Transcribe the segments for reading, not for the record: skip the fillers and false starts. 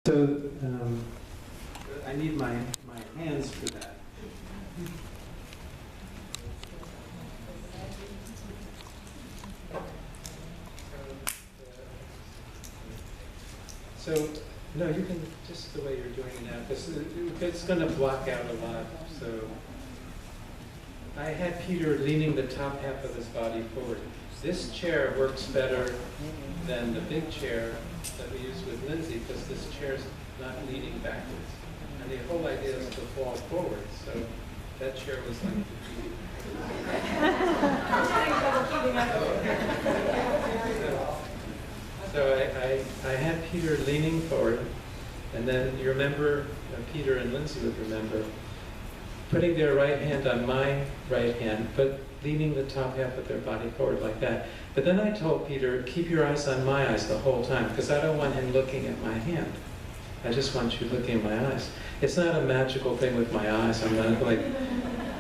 So I need my hands for that. So, no, you can, just the way you're doing it now, because it's going to block out a lot. So I had Peter leaning the top half of his body forward. This chair works better than the big chair that we use with Lindsay, because this chair's not leaning backwards. And the whole idea is to fall forward. So that chair was like So I had Peter leaning forward, and then you remember, Peter and Lindsay would remember, putting their right hand on my right hand, but leaning the top half of their body forward like that. But then I told Peter, keep your eyes on my eyes the whole time, because I don't want him looking at my hand. I just want you looking at my eyes. It's not a magical thing with my eyes. I'm not like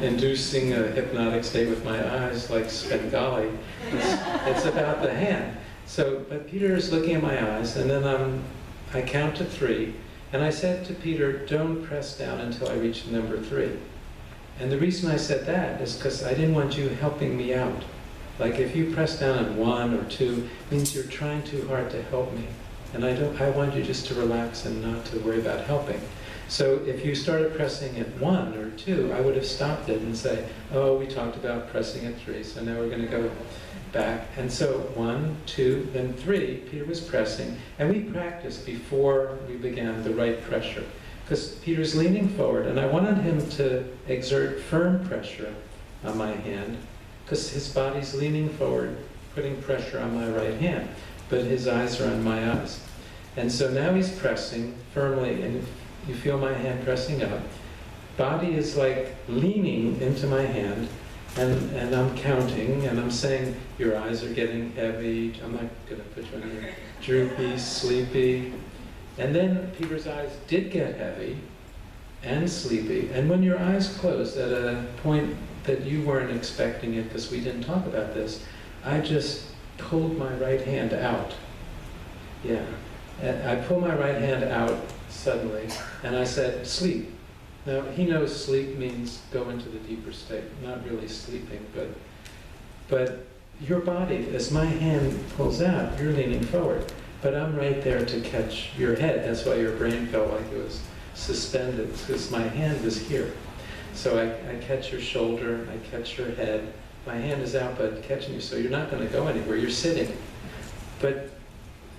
inducing a hypnotic state with my eyes like Svengali. It's about the hand. So, but Peter is looking at my eyes, and then I count to 3, and I said to Peter, don't press down until I reach number 3. And the reason I said that is because I didn't want you helping me out. Like if you press down at 1 or 2, it means you're trying too hard to help me. And I want you just to relax and not to worry about helping. So if you started pressing at 1 or 2, I would have stopped it and say, oh, we talked about pressing at 3, so now we're going to go back. And so 1, 2, then 3, Peter was pressing. And we practiced before we began the right pressure. Because Peter's leaning forward, and I wanted him to exert firm pressure on my hand, because his body's leaning forward, putting pressure on my right hand, but his eyes are on my eyes. And so now he's pressing firmly, and you feel my hand pressing up. Body is like leaning into my hand, and I'm counting, and I'm saying, your eyes are getting heavy. I'm not going to put you in here. Droopy, sleepy. And then Peter's eyes did get heavy and sleepy. And when your eyes closed at a point that you weren't expecting it, because we didn't talk about this, I just pulled my right hand out. Yeah. And I pulled my right hand out suddenly, and I said, sleep. Now, he knows sleep means go into the deeper state, not really sleeping, but your body, as my hand pulls out, you're leaning forward. But I'm right there to catch your head. That's why your brain felt like it was suspended, because my hand was here. So I catch your shoulder, I catch your head. My hand is out, but catching you, so you're not going to go anywhere. You're sitting. But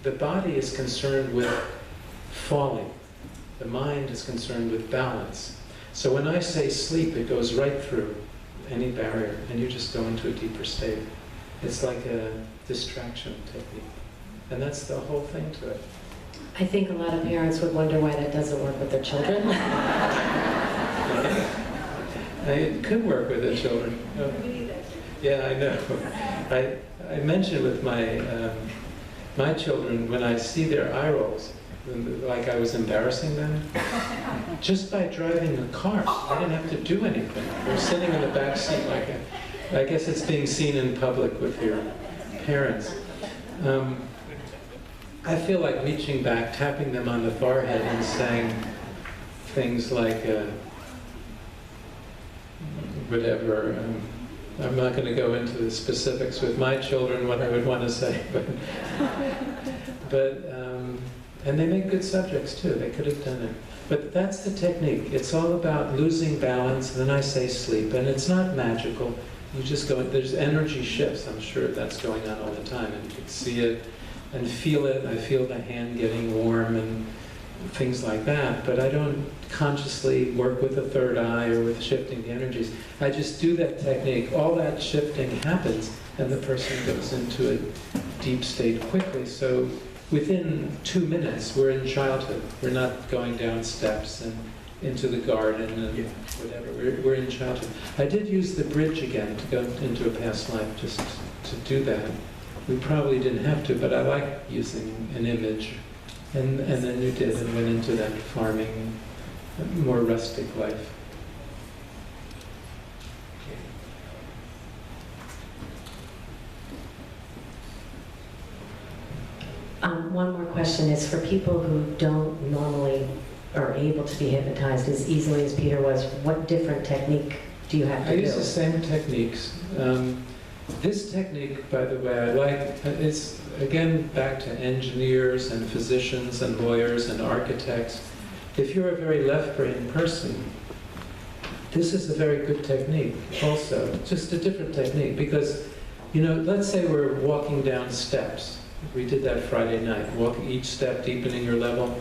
the body is concerned with falling. The mind is concerned with balance. So when I say sleep, it goes right through any barrier, and you just go into a deeper state. It's like a distraction technique. And that's the whole thing to it. I think a lot of parents would wonder why that doesn't work with their children. It could work with the children. Yeah, I know. I mentioned with my children, when I see their eye rolls, like I was embarrassing them, just by driving the car. I didn't have to do anything. They're sitting in the back seat like I guess it's being seen in public with your parents. I feel like reaching back, tapping them on the forehead and saying things like, whatever, I'm not going to go into the specifics with my children, what I would want to say, but and they make good subjects too, they could have done it. But that's the technique. It's all about losing balance, and then I say sleep, and it's not magical. You just go, there's energy shifts, I'm sure that's going on all the time, and you can see it and feel it. I feel the hand getting warm and things like that, but I don't consciously work with the third eye or with shifting the energies. I just do that technique. All that shifting happens, and the person goes into a deep state quickly. So within 2 minutes, we're in childhood. We're not going down steps and into the garden and whatever. We're in childhood. I did use the bridge again to go into a past life, just to do that. We probably didn't have to, but I like using an image. And then you did, and went into that farming, more rustic life. One more question is, for people who don't normally are able to be hypnotized as easily as Peter was, what different technique do you have to I do? use the same techniques. This technique, by the way, I like, it's again back to engineers and physicians and lawyers and architects. If you're a very left-brain person, this is a very good technique also, just a different technique. Because, you know, let's say we're walking down steps. We did that Friday night, walking each step, deepening your level.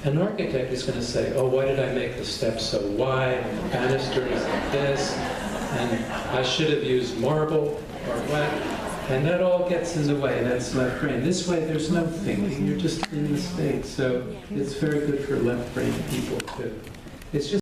An architect is going to say, oh, why did I make the steps so wide, and the banisters like this, and I should have used marble or what, and that all gets in the way. That's left brain. This way there's no thinking, you're just in the state. So it's very good for left brain people too. It's just